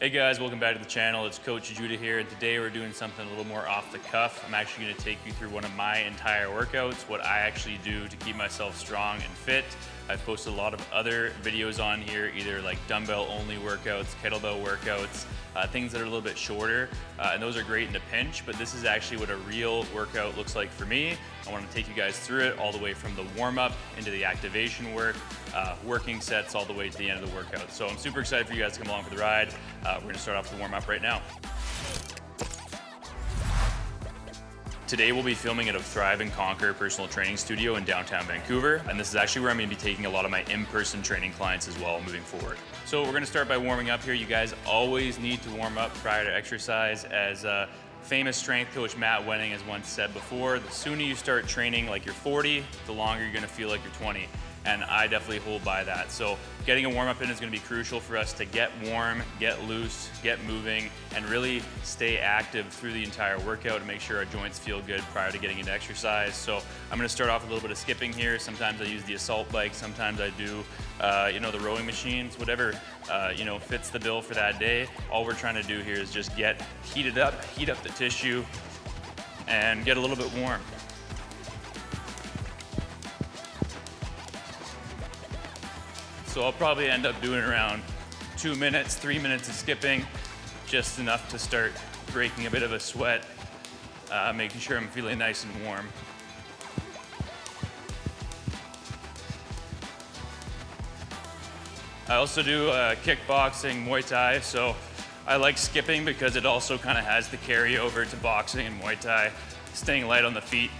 Hey guys, welcome back to the channel. It's Coach Judah here, and today we're doing something a little more off the cuff. I'm actually going to take you through one of my entire workouts, what I actually do to keep myself strong and fit. I've posted a lot of other videos on here, either like dumbbell only workouts, kettlebell workouts, things that are a little bit shorter, and those are great in a pinch, but this is actually what a real workout looks like for me. I want to take you guys through it all the way from the warm-up into the activation work, working sets all the way to the end of the workout. So I'm super excited for you guys to come along for the ride. We're going to start off the warm-up right now. Today we'll be filming at a Thrive and Conquer personal training studio in downtown Vancouver, and this is actually where I'm going to be taking a lot of my in-person training clients as well moving forward. So we're going to start by warming up here. You guys always need to warm up prior to exercise. As famous strength coach Matt Wenning has once said before, the sooner you start training like you're 40, the longer you're going to feel like you're 20. And I definitely hold by that. So getting a warm-up in is going to be crucial for us to get warm, get loose, get moving, and really stay active through the entire workout to make sure our joints feel good prior to getting into exercise. So I'm going to start off with a little bit of skipping here. Sometimes I use the assault bike, sometimes I do the rowing machines, whatever fits the bill for that day. All we're trying to do here is just get heated up, heat up the tissue, and get a little bit warm. So I'll probably end up doing around 2 minutes, 3 minutes of skipping, just enough to start breaking a bit of a sweat, making sure I'm feeling nice and warm. I also do kickboxing, Muay Thai, so I like skipping because it also kind of has the carryover to boxing and Muay Thai, staying light on the feet.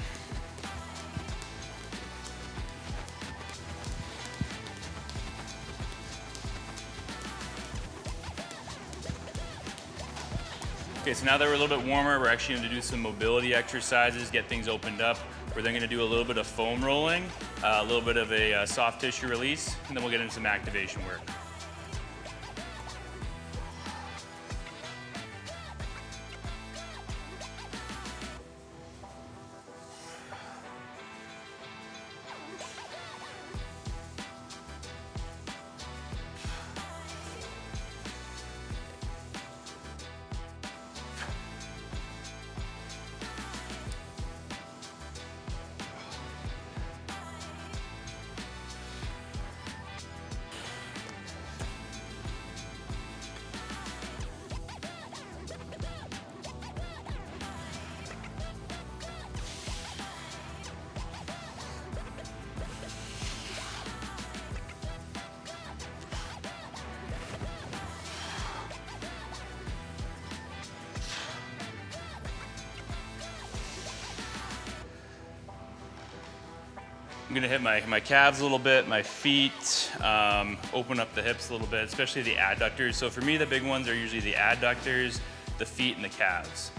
Okay, so now that we're a little bit warmer, we're actually going to do some mobility exercises, get things opened up. We're then going to do a little bit of foam rolling, a little bit of a soft tissue release, and then we'll get into some activation work. I'm gonna hit my calves a little bit, my feet, open up the hips a little bit, especially the adductors. So for me, the big ones are usually the adductors, the feet, and the calves.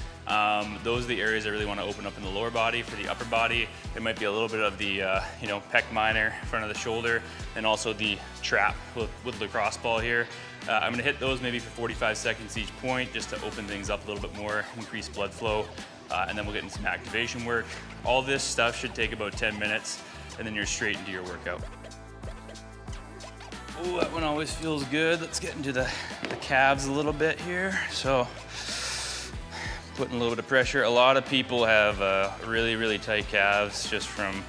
Those are the areas I really wanna open up in the lower body. For the upper body, it might be a little bit of the pec minor, front of the shoulder, and also the trap with the cross ball here. I'm gonna hit those maybe for 45 seconds each point, just to open things up a little bit more, increase blood flow, and then we'll get into some activation work. All this stuff should take about 10 minutes. And then you're straight into your workout. Oh, that one always feels good. Let's get into the calves a little bit here. So, putting a little bit of pressure. A lot of people have really, really tight calves just from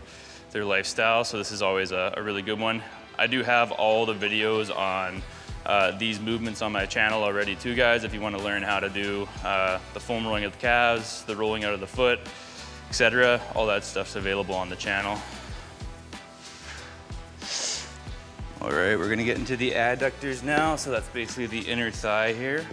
their lifestyle, so this is always a really good one. I do have all the videos on these movements on my channel already too, guys, if you want to learn how to do the foam rolling of the calves, the rolling out of the foot, etc. All that stuff's available on the channel. All right, we're gonna get into the adductors now. So that's basically the inner thigh here.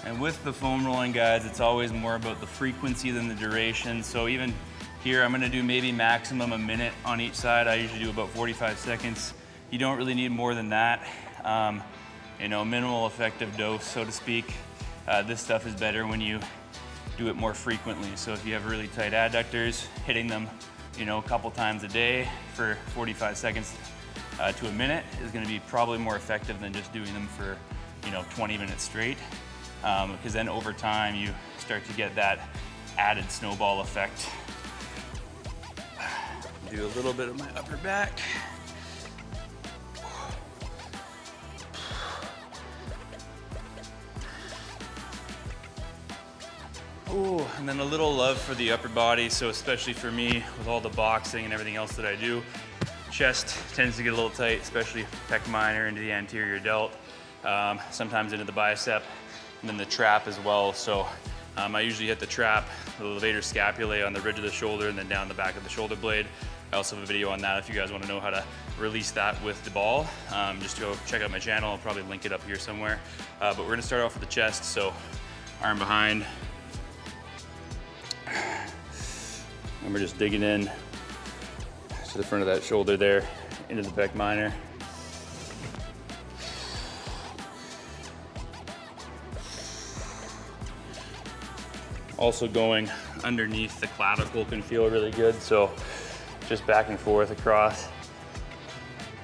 And with the foam rolling, guys, it's always more about the frequency than the duration. So even here, I'm gonna do maybe maximum a minute on each side. I usually do about 45 seconds. You don't really need more than that. Minimal effective dose, so to speak. This stuff is better when you do it more frequently. So if you have really tight adductors, hitting them, a couple times a day for 45 seconds to a minute is going to be probably more effective than just doing them for 20 minutes straight. because then over time you start to get that added snowball effect. Do a little bit of my upper back. Ooh, and then a little love for the upper body. So especially for me, with all the boxing and everything else that I do, chest tends to get a little tight, especially pec minor into the anterior delt, sometimes into the bicep, and then the trap as well. So I usually hit the trap, the levator scapulae on the ridge of the shoulder, and then down the back of the shoulder blade. I also have a video on that if you guys want to know how to release that with the ball. Just go check out my channel. I'll probably link it up here somewhere. But we're gonna start off with the chest. So arm behind. And we're just digging in to the front of that shoulder there, into the pec minor. Also going underneath the clavicle can feel really good. So just back and forth across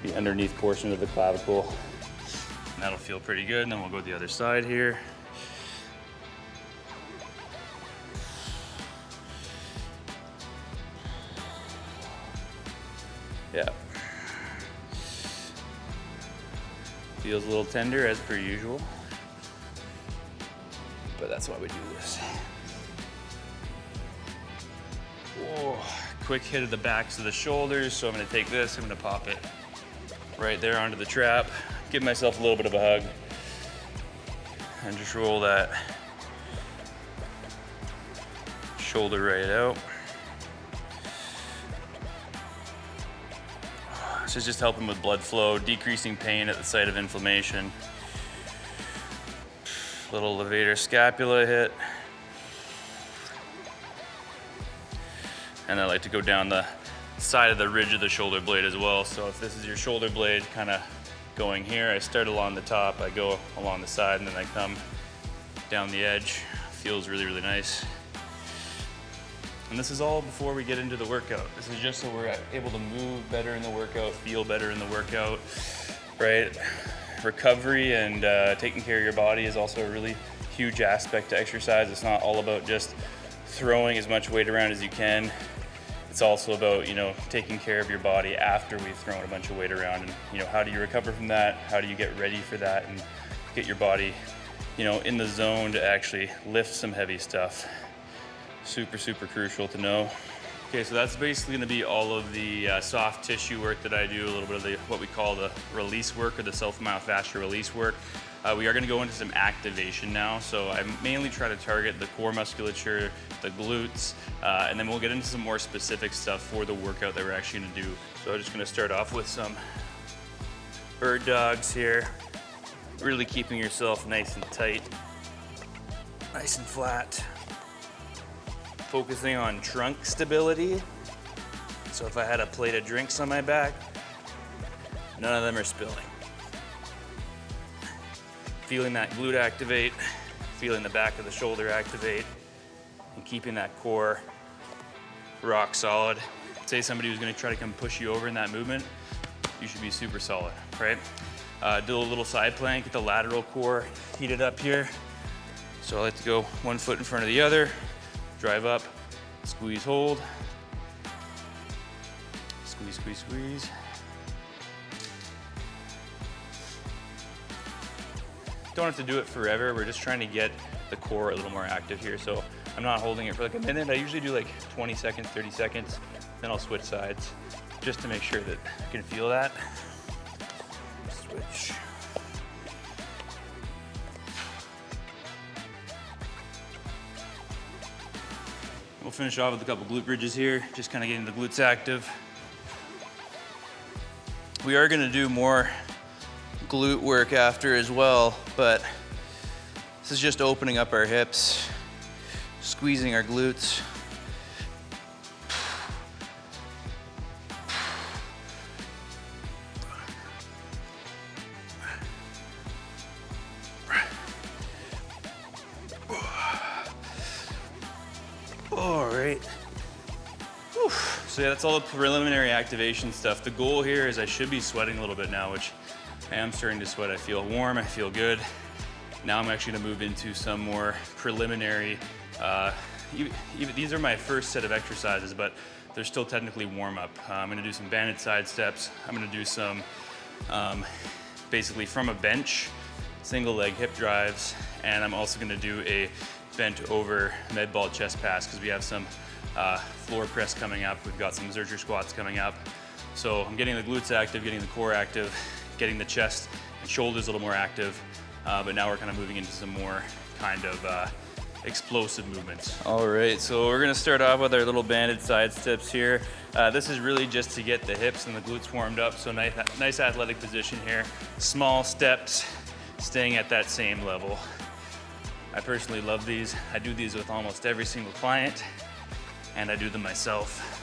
the underneath portion of the clavicle. And that'll feel pretty good. And then we'll go to the other side here. Yeah. Feels a little tender as per usual, but that's why we do this. Whoa. Quick hit of the backs of the shoulders. So I'm gonna take this, I'm gonna pop it right there onto the trap, give myself a little bit of a hug, and just roll that shoulder right out. This is just helping with blood flow, decreasing pain at the site of inflammation. Little levator scapula hit. And I like to go down the side of the ridge of the shoulder blade as well. So if this is your shoulder blade kind of going here, I start along the top, I go along the side, and then I come down the edge. Feels really, really nice. And this is all before we get into the workout. This is just so we're able to move better in the workout, feel better in the workout, right? Recovery and taking care of your body is also a really huge aspect to exercise. It's not all about just throwing as much weight around as you can. It's also about, taking care of your body after we've thrown a bunch of weight around, and, how do you recover from that? How do you get ready for that and get your body, in the zone to actually lift some heavy stuff? Super, super crucial to know. Okay, so that's basically gonna be all of the soft tissue work that I do, a little bit of what we call the release work, or the self-myofascial release work. We are gonna go into some activation now. So I mainly try to target the core musculature, the glutes, and then we'll get into some more specific stuff for the workout that we're actually gonna do. So I'm just gonna start off with some bird dogs here. Really keeping yourself nice and tight, nice and flat. Focusing on trunk stability. So if I had a plate of drinks on my back, none of them are spilling. Feeling that glute activate, feeling the back of the shoulder activate, and keeping that core rock solid. Say somebody who's gonna try to come push you over in that movement, you should be super solid, right? Do a little side plank, get the lateral core heated up here. So I like to go one foot in front of the other, drive up, squeeze, hold, squeeze, squeeze, squeeze. Don't have to do it forever. We're just trying to get the core a little more active here. So I'm not holding it for like a minute. I usually do like 20 seconds, 30 seconds, then I'll switch sides just to make sure that I can feel that. Switch. We'll finish off with a couple glute bridges here, just kind of getting the glutes active. We are gonna do more glute work after as well, but this is just opening up our hips, squeezing our glutes. All right. Whew. So yeah, that's all the preliminary activation stuff. The goal here is I should be sweating a little bit now, which I am starting to sweat. I feel warm, I feel good. Now I'm actually gonna move into some more preliminary, these are my first set of exercises, but they're still technically warm up. I'm gonna do some banded side steps. I'm gonna do some, basically from a bench, single leg hip drives, and I'm also gonna do a bent over med ball chest pass because we have some floor press coming up. We've got some Zercher Squats coming up. So I'm getting the glutes active, getting the core active, getting the chest and shoulders a little more active, but now we're kind of moving into some more kind of explosive movements. All right, so we're gonna start off with our little banded side steps here. This is really just to get the hips and the glutes warmed up, so nice athletic position here. Small steps, staying at that same level. I personally love these. I do these with almost every single client, and I do them myself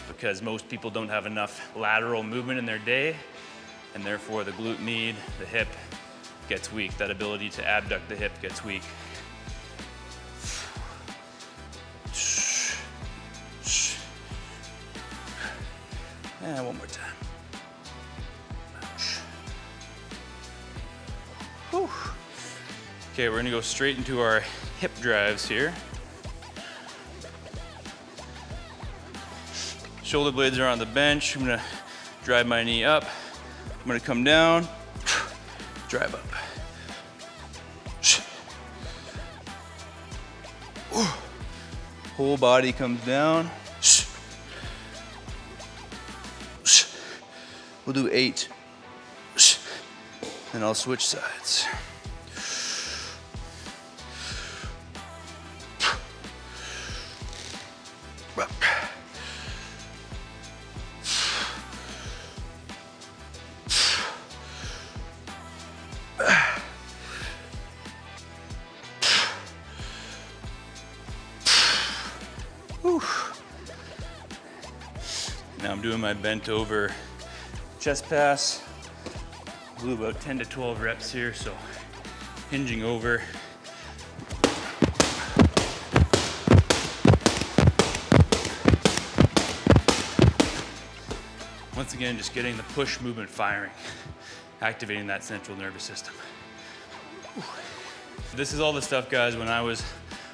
because most people don't have enough lateral movement in their day, and therefore the glute med, the hip gets weak. That ability to abduct the hip gets weak. And one more time. Whew. Okay, we're gonna go straight into our hip drives here. Shoulder blades are on the bench. I'm gonna drive my knee up. I'm gonna come down, drive up. Whole body comes down. We'll do 8. And I'll switch sides. Now I'm doing my bent over chest pass. We'll do about 10 to 12 reps here, so hinging over. Once again, just getting the push movement firing, activating that central nervous system. Whew. This is all the stuff, guys, when I was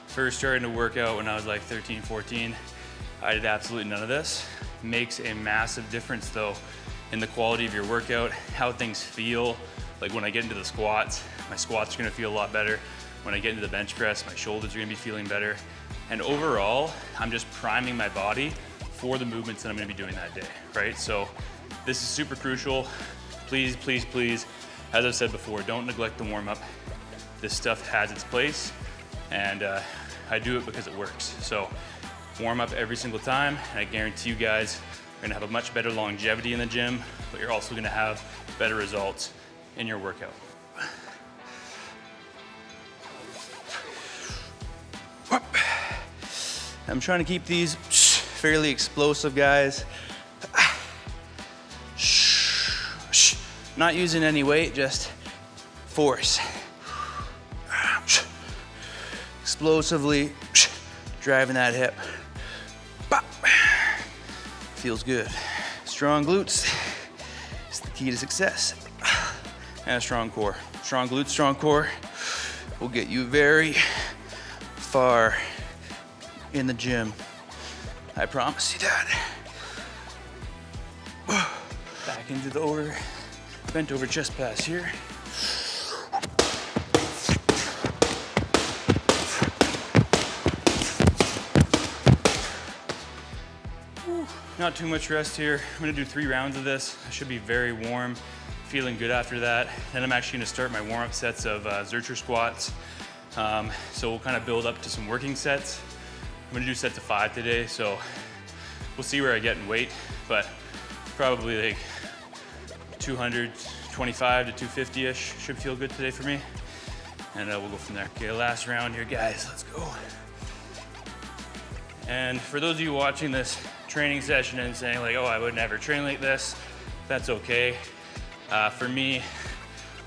first starting to work out when I was like 13, 14. I did absolutely none of this. Makes a massive difference though in the quality of your workout, how things feel. Like when I get into the squats, my squats are gonna feel a lot better. When I get into the bench press, my shoulders are gonna be feeling better. And overall, I'm just priming my body for the movements that I'm gonna be doing that day, right? So this is super crucial. Please, please, please, as I've said before, don't neglect the warm up. This stuff has its place, and I do it because it works. So warm up every single time, and I guarantee you guys are gonna have a much better longevity in the gym, but you're also gonna have better results in your workout. I'm trying to keep these fairly explosive, guys. Not using any weight, just force. Explosively driving that hip. Feels good. Strong glutes is the key to success. And a strong core. Strong glutes, strong core will get you very far in the gym. I promise you that. Back into the bent over chest pass here. Not too much rest here. I'm gonna do 3 rounds of this. I should be very warm, feeling good after that. Then I'm actually gonna start my warm-up sets of Zercher Squats. So we'll kind of build up to some working sets. I'm gonna do sets of 5 today, so we'll see where I get in weight, but probably like 225 to 250-ish should feel good today for me. And we'll go from there. Okay, last round here, guys, let's go. And for those of you watching this training session and saying like, oh, I would never train like this, that's okay. For me,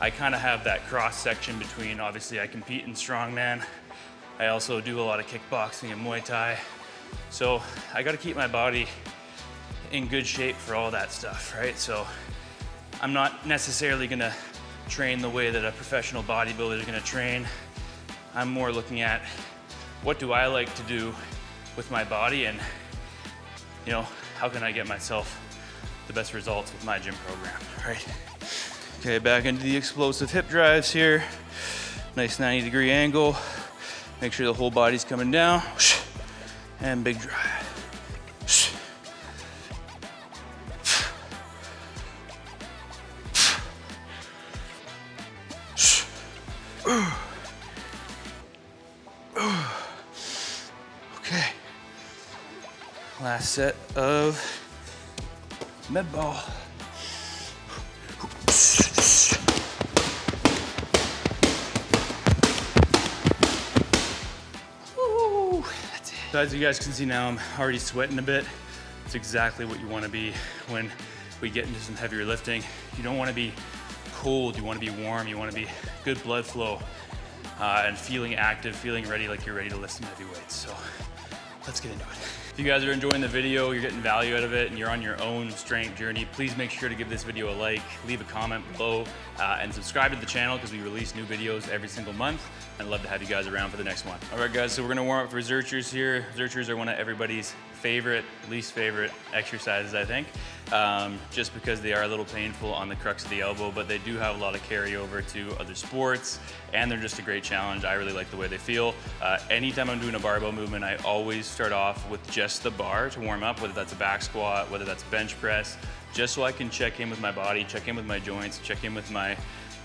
I kind of have that cross section between, obviously I compete in strongman. I also do a lot of kickboxing and Muay Thai. So I got to keep my body in good shape for all that stuff, right? So I'm not necessarily gonna train the way that a professional bodybuilder is gonna train. I'm more looking at what do I like to do with my body, and you know, how can I get myself the best results with my gym program, right? Okay, back into the explosive hip drives here. Nice 90-degree angle. Make sure the whole body's coming down. And big drive. Okay. Last set of med ball. Woo, that's it. So as you guys can see now, I'm already sweating a bit. It's exactly what you want to be when we get into some heavier lifting. You don't want to be cold, you want to be warm, you want to be good blood flow and feeling active, feeling ready, like you're ready to lift some heavy weights. So let's get into it. If you guys are enjoying the video, you're getting value out of it, and you're on your own strength journey, please make sure to give this video a like, leave a comment below, and subscribe to the channel because we release new videos every single month. I'd love to have you guys around for the next one. All right, guys, so we're gonna warm up for Zerchers here. Zerchers are one of everybody's favorite, least favorite exercises, I think, just because they are a little painful on the crux of the elbow, but they do have a lot of carryover to other sports, and they're just a great challenge. I really like the way they feel. Anytime I'm doing a barbell movement, I always start off with just the bar to warm up, whether that's a back squat, whether that's bench press, just so I can check in with my body, check in with my joints, check in with my,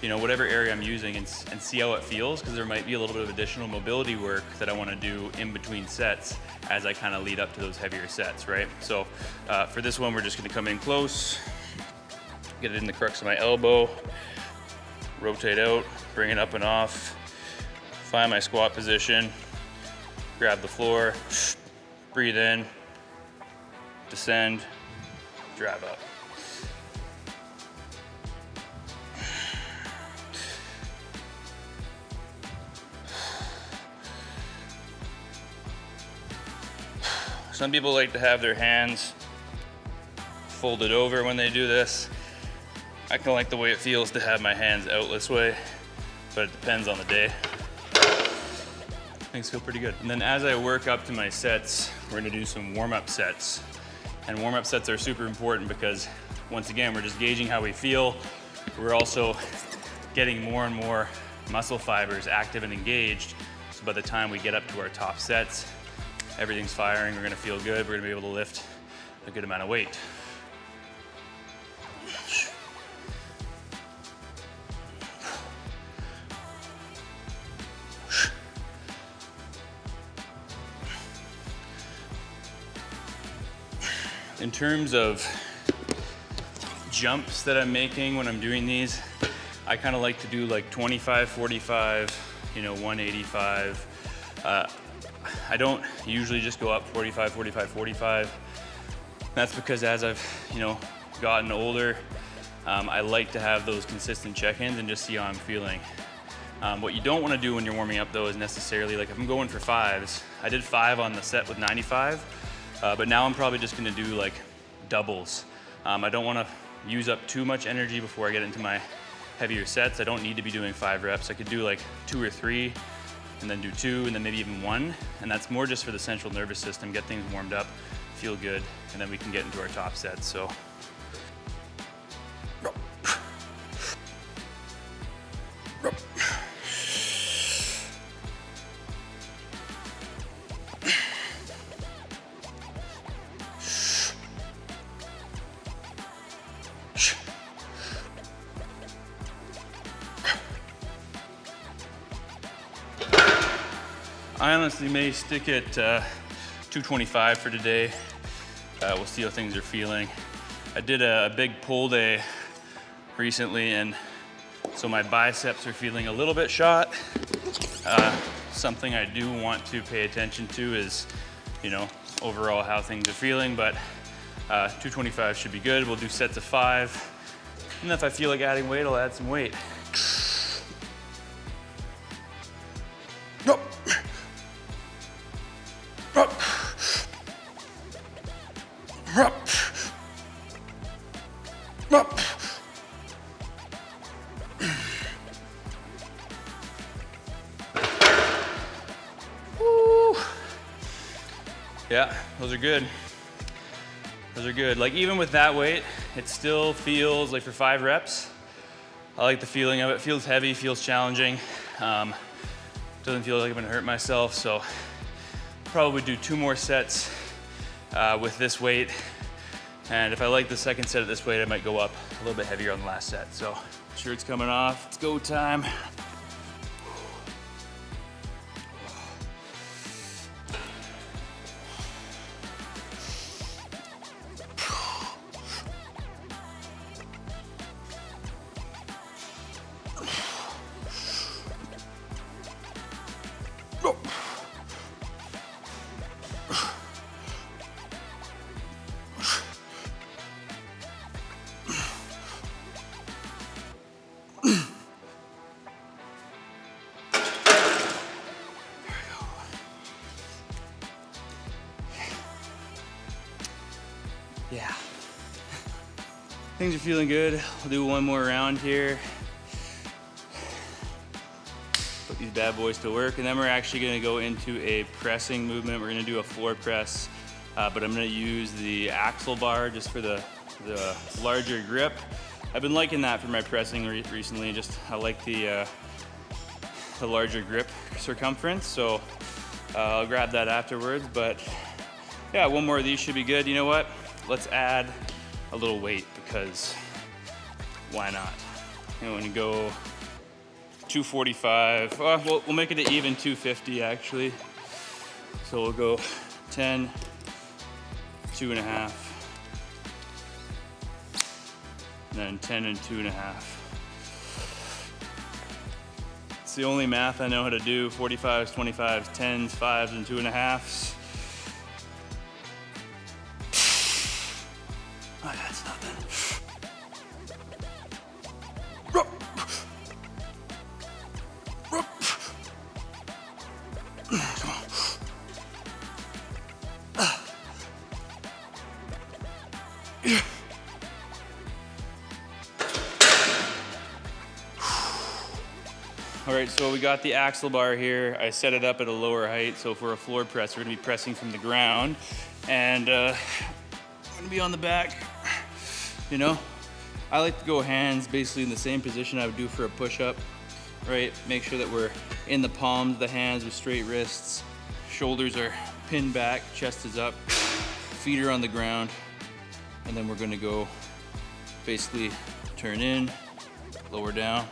you know, whatever area I'm using, and see how it feels, because there might be a little bit of additional mobility work that I want to do in between sets as I kind of lead up to those heavier sets, right? So for this one, we're just going to come in close, get it in the crux of my elbow, rotate out, bring it up and off, find my squat position, grab the floor, breathe in, descend, drive up. Some people like to have their hands folded over when they do this. I kind of like the way it feels to have my hands out this way, but it depends on the day. Things feel pretty good. And then as I work up to my sets, we're gonna do some warm-up sets. And warm-up sets are super important because, once again, we're just gauging how we feel. We're also getting more and more muscle fibers active and engaged. So by the time we get up to our top sets, everything's firing, we're gonna feel good, we're gonna be able to lift a good amount of weight. In terms of jumps that I'm making when I'm doing these, I kind of like to do like 25, 45, 185. I don't usually just go up 45, 45, 45. That's because as I've, gotten older, I like to have those consistent check-ins and just see how I'm feeling. What you don't want to do when you're warming up though is necessarily, like if I'm going for fives, I did 5 on the set with 95, but now I'm probably just going to do like doubles. I don't want to use up too much energy before I get into my heavier sets. I don't need to be doing 5 reps. I could do like 2 or 3, and then do 2, and then maybe even 1. And that's more just for the central nervous system, get things warmed up, feel good, and then we can get into our top sets. So. I honestly may stick at 225 for today. We'll see how things are feeling. I did a big pull day recently, and so my biceps are feeling a little bit shot. Something I do want to pay attention to is, overall how things are feeling, but 225 should be good. We'll do sets of 5. And if I feel like adding weight, I'll add some weight. Yeah, those are good. Those are good. Like even with that weight, it still feels like for 5 reps, I like the feeling of it. Feels heavy, feels challenging. Doesn't feel like I'm gonna hurt myself, so probably do 2 more sets with this weight. And if I like the second set at this weight, I might go up a little bit heavier on the last set. So shirt's coming off, it's go time. Yeah. Things are feeling good. We'll do 1 more round here. Put these bad boys to work, and then we're actually gonna go into a pressing movement. We're gonna do a floor press, but I'm gonna use the axle bar just for the larger grip. I've been liking that for my pressing recently. Just I like the larger grip circumference, so I'll grab that afterwards. But yeah, 1 more of these should be good. You know what? Let's add a little weight, because why not? You know, when you go 245, we'll make it an even 250 actually. So we'll go 10, 2.5, and then 10 and 2.5. It's the only math I know how to do: 45s, 25s, 10s, 5s, and 2.5s. Oh, that's nothing. All right, so we got the axle bar here. I set it up at a lower height, so for a floor press, we're gonna be pressing from the ground, and I'm gonna be on the back. You know, I like to go hands basically in the same position I would do for a push-up, right? Make sure that we're in the palms of the hands with straight wrists. Shoulders are pinned back, chest is up, feet are on the ground, and then we're gonna go basically turn in, lower down,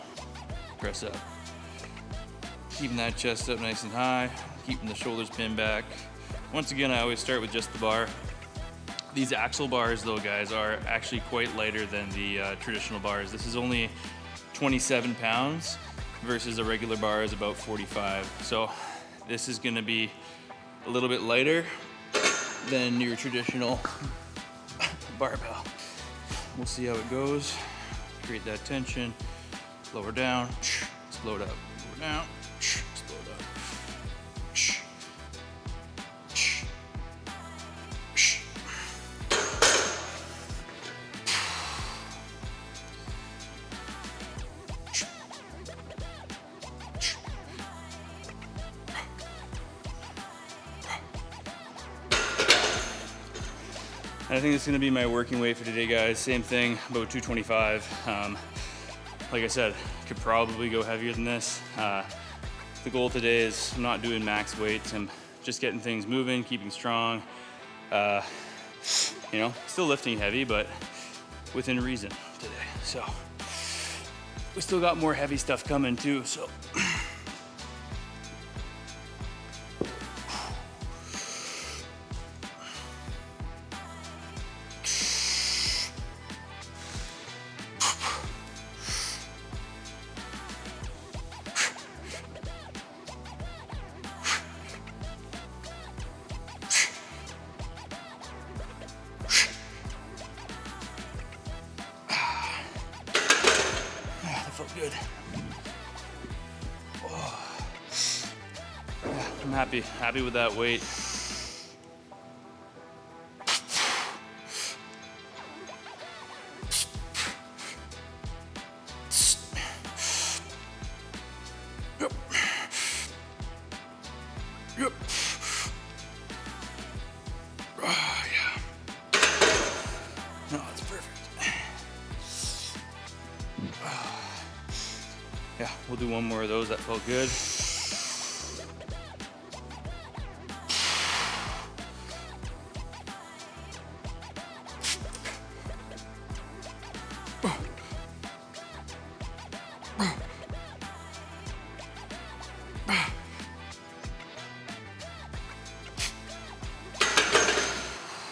press up. Keeping that chest up nice and high, keeping the shoulders pinned back. Once again, I always start with just the bar. These axle bars though, guys, are actually quite lighter than the traditional bars. This is only 27 pounds versus a regular bar is about 45. So this is gonna be a little bit lighter than your traditional barbell. We'll see how it goes. Create that tension, lower down, explode up, lower down, explode up. I think it's gonna be my working weight for today, guys. Same thing, about 225. Like I said, could probably go heavier than this. The goal today is I'm not doing max weights. I'm just getting things moving, keeping strong. You know, still lifting heavy, but within reason today. So we still got more heavy stuff coming too, so. Felt good. Oh. Yeah, I'm happy with that weight. Yep. do one more of those. That felt good.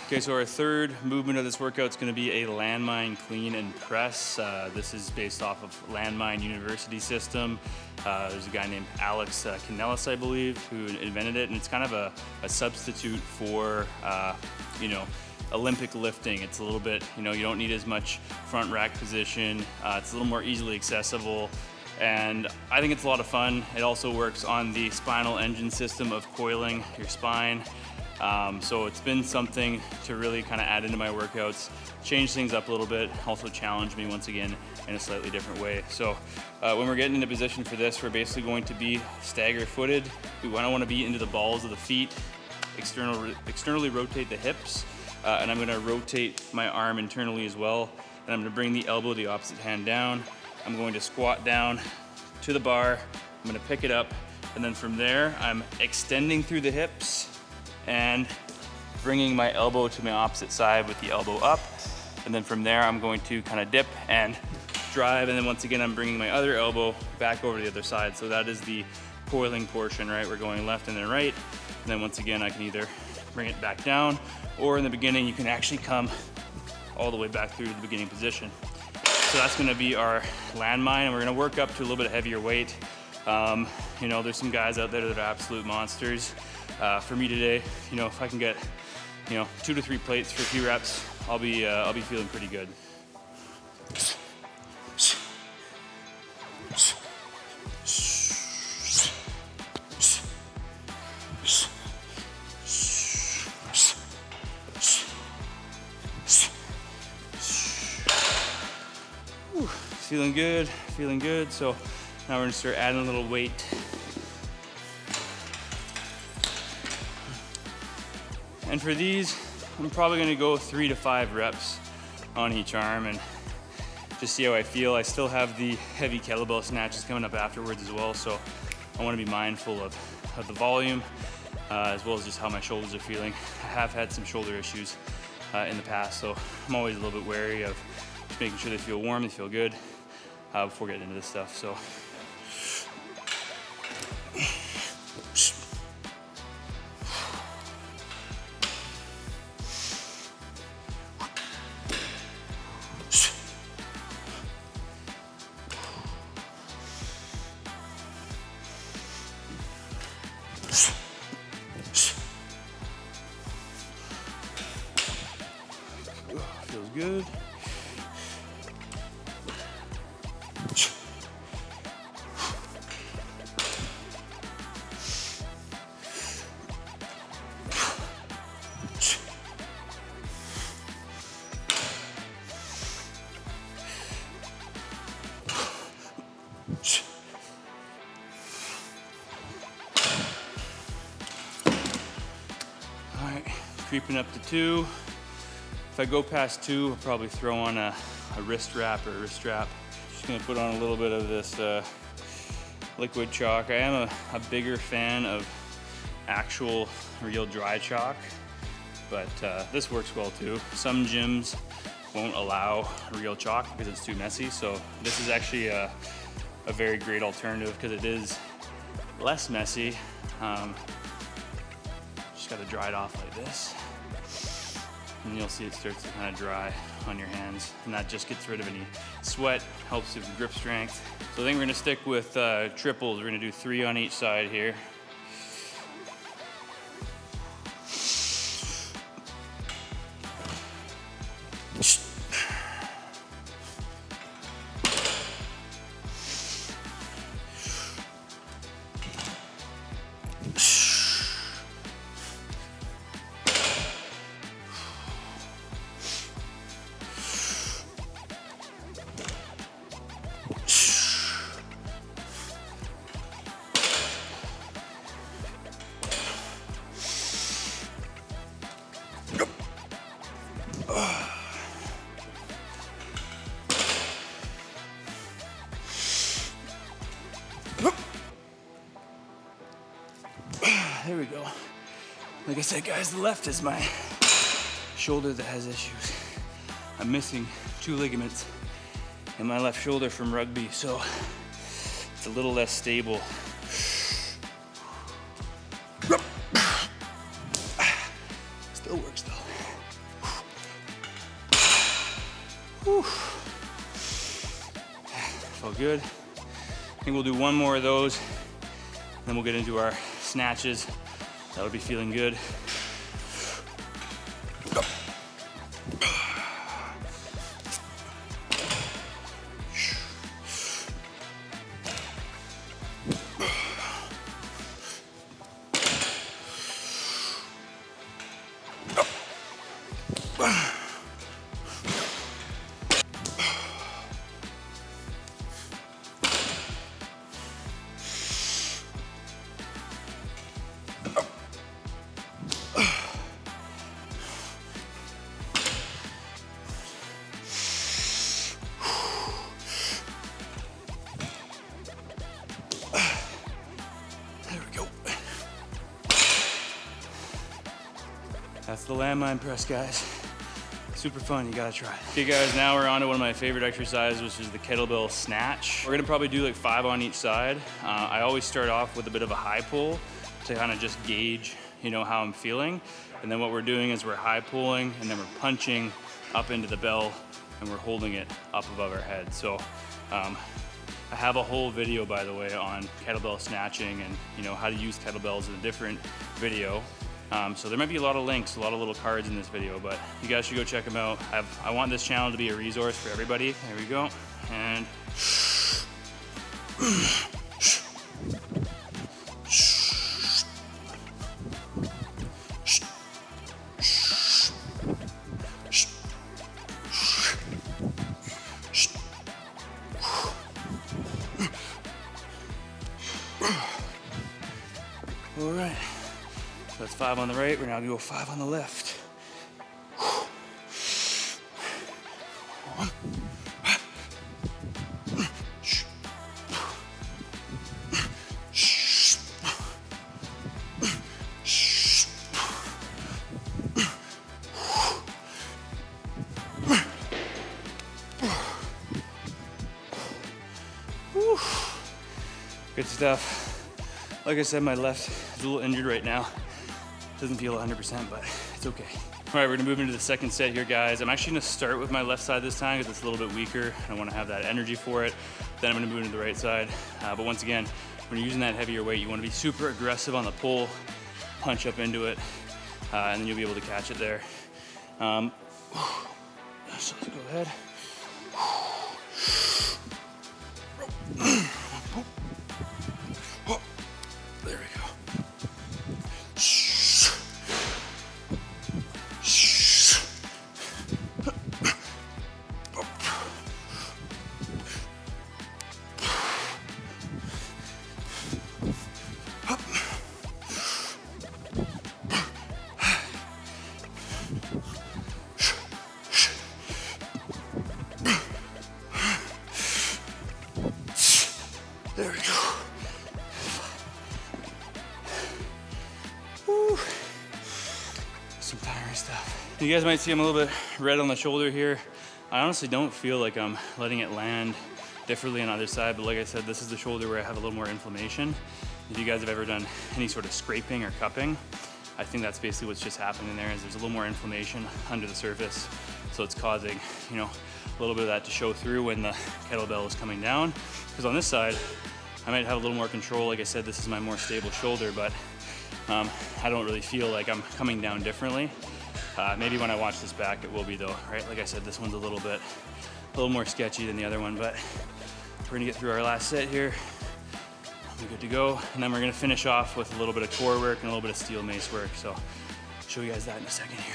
Okay, so our third movement of this workout is going to be a landmine clean and press. This is based off of Landmine University system. There's a guy named Alex Canellis, I believe, who invented it, and it's kind of a substitute for, Olympic lifting. It's a little bit, you don't need as much front rack position. It's a little more easily accessible, and I think it's a lot of fun. It also works on the spinal engine system of coiling your spine. So it's been something to really kind of add into my workouts, change things up a little bit, also challenge me once again in a slightly different way. So when we're getting into position for this, we're basically going to be stagger footed. We want to be into the balls of the feet, externally rotate the hips, and I'm going to rotate my arm internally as well. And I'm going to bring the elbow, the opposite hand down. I'm going to squat down to the bar. I'm going to pick it up, and then from there, I'm extending through the hips and bringing my elbow to my opposite side with the elbow up. And then from there, I'm going to kind of dip and drive. And then once again, I'm bringing my other elbow back over to the other side. So that is the coiling portion, right? We're going left and then right. And then once again, I can either bring it back down, or in the beginning, you can actually come all the way back through the beginning position. So that's gonna be our landmine, and we're gonna work up to a little bit of heavier weight. There's some guys out there that are absolute monsters. For me today, if I can get, 2 to 3 plates for a few reps, I'll be feeling pretty good. Whew, feeling good. So now we're gonna start adding a little weight. And for these, I'm probably gonna go 3 to 5 reps on each arm and just see how I feel. I still have the heavy kettlebell snatches coming up afterwards as well, so I wanna be mindful of the volume, as well as just how my shoulders are feeling. I have had some shoulder issues in the past, so I'm always a little bit wary of just making sure they feel warm, they feel good before getting into this stuff. So. Feels good. All right, creeping up to 2. If I go past 2, I'll probably throw on a wrist wrap or a wrist strap. Just gonna put on a little bit of this liquid chalk. I am a bigger fan of actual real dry chalk, but this works well too. Some gyms won't allow real chalk because it's too messy, so this is actually a very great alternative because it is less messy. Just gotta dry it off like this. And you'll see it starts to kind of dry on your hands, and that just gets rid of any sweat, helps with grip strength. So I think we're gonna stick with triples. We're gonna do 3 on each side here. There we go. Like I said, guys, the left is my shoulder that has issues. I'm missing 2 ligaments in my left shoulder from rugby, so it's a little less stable. Still works though. Whew. Felt good. I think we'll do one more of those, then we'll get into our snatches. That'll be feeling good. That's the landmine press, guys. Super fun, you gotta try it. Okay guys, now we're on to one of my favorite exercises, which is the Kettlebell Snatch. We're gonna probably do like 5 on each side. I always start off with a bit of a high pull to kind of just gauge, you know, how I'm feeling. And then what we're doing is we're high pulling and then we're punching up into the bell and we're holding it up above our head. So I have a whole video, by the way, on kettlebell snatching and, you know, how to use kettlebells in a different video. So there might be a lot of links, a lot of little cards in this video, but you guys should go check them out. I want this channel to be a resource for everybody. There we go. And all right. So that's 5 on the right. We're now gonna go 5 on the left. Good stuff. Like I said, my left is a little injured right now. Doesn't feel 100%, but it's okay. All right, we're gonna move into the second set here, guys. I'm actually gonna start with my left side this time because it's a little bit weaker. I wanna have that energy for it. Then I'm gonna move into the right side. But once again, when you're using that heavier weight, you wanna be super aggressive on the pull, punch up into it, and then you'll be able to catch it there. So let's go ahead. There we go. There we go. Woo. Some tiring stuff. You guys might see I'm a little bit red on the shoulder here. I honestly don't feel like I'm letting it land differently on either side, but like I said, this is the shoulder where I have a little more inflammation. If you guys have ever done any sort of scraping or cupping, I think that's basically what's just happening there is there's a little more inflammation under the surface. So it's causing, you know, a little bit of that to show through when the kettlebell is coming down. Because on this side, I might have a little more control. Like I said, this is my more stable shoulder, but I don't really feel like I'm coming down differently. Maybe when I watch this back, it will be though, right? Like I said, this one's a little more sketchy than the other one, but we're gonna get through our last set here. We're good to go. And then we're gonna finish off with a little bit of core work and a little bit of steel mace work. So I'll show you guys that in a second here.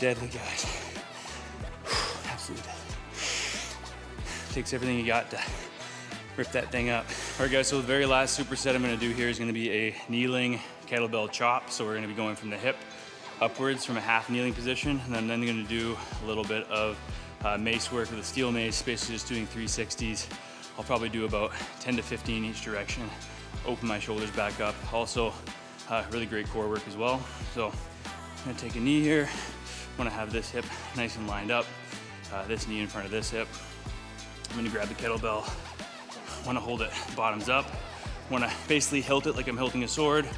deadly, guys. Absolutely deadly. Takes everything you got to rip that thing up. All right, guys, so the very last superset I'm gonna do here is gonna be a kneeling kettlebell chop. So we're gonna be going from the hip upwards from a half kneeling position, and I'm then gonna do a little bit of mace work with a steel mace, basically just doing 360s. I'll probably do about 10 to 15 each direction, open my shoulders back up. Also, really great core work as well. So I'm gonna take a knee here. I wanna have this hip nice and lined up, this knee in front of this hip. I'm gonna grab the kettlebell, wanna hold it bottoms up, wanna basically hilt it like I'm hilting a sword,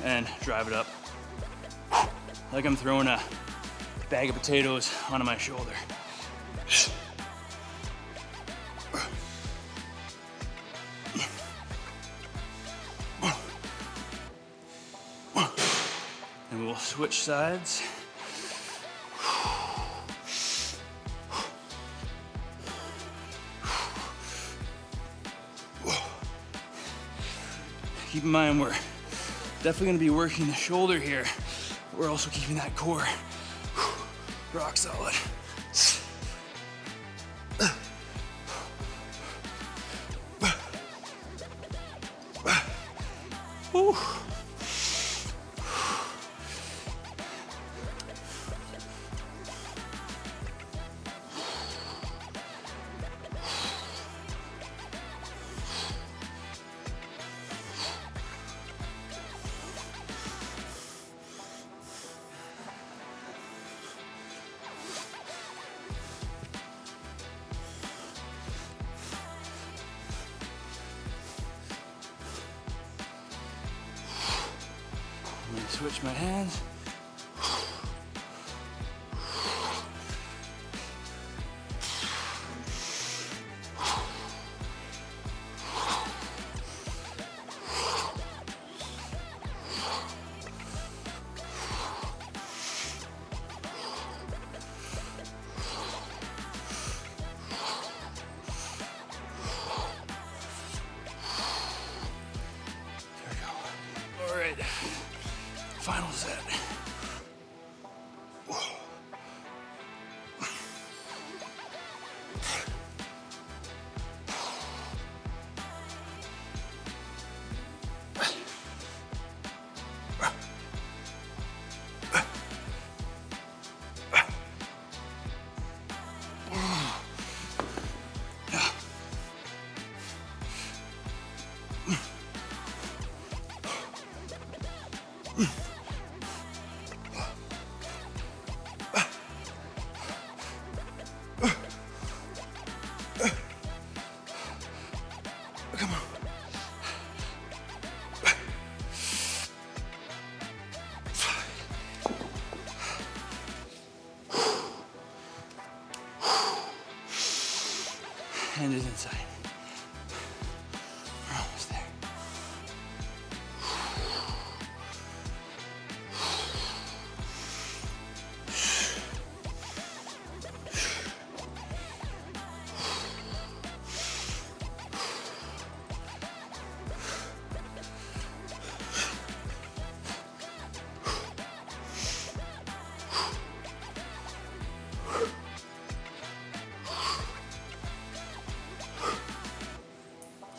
and drive it up like I'm throwing a bag of potatoes onto my shoulder. And we'll switch sides. Keep in mind, we're definitely gonna be working the shoulder here. We're also keeping that core rock solid. Woo. I'm gonna switch my hands. There we go. All right. Final set. Come on. Hand is inside. We're almost there.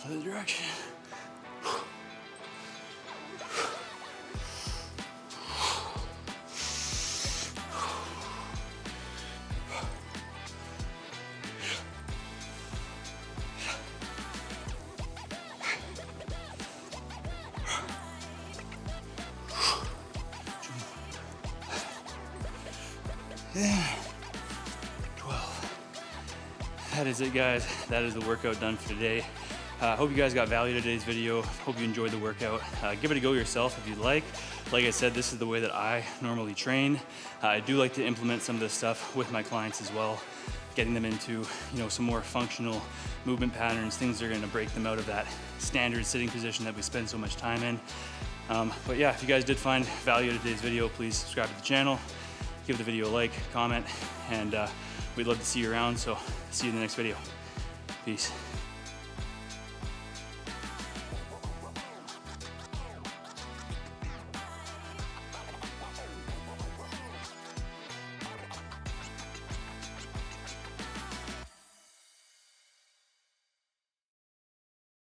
Other direction. Yeah. 12. That is it, guys. That is the workout done for today. Hope you guys got value in today's video. Hope you enjoyed the workout. Give it a go yourself if you'd like. Like I said, this is the way that I normally train. I do like to implement some of this stuff with my clients as well, getting them into some more functional movement patterns, things that are gonna break them out of that standard sitting position that we spend so much time in. But yeah, if you guys did find value in today's video, please subscribe to the channel, give the video a like, comment, and we'd love to see you around. So see you in the next video. Peace.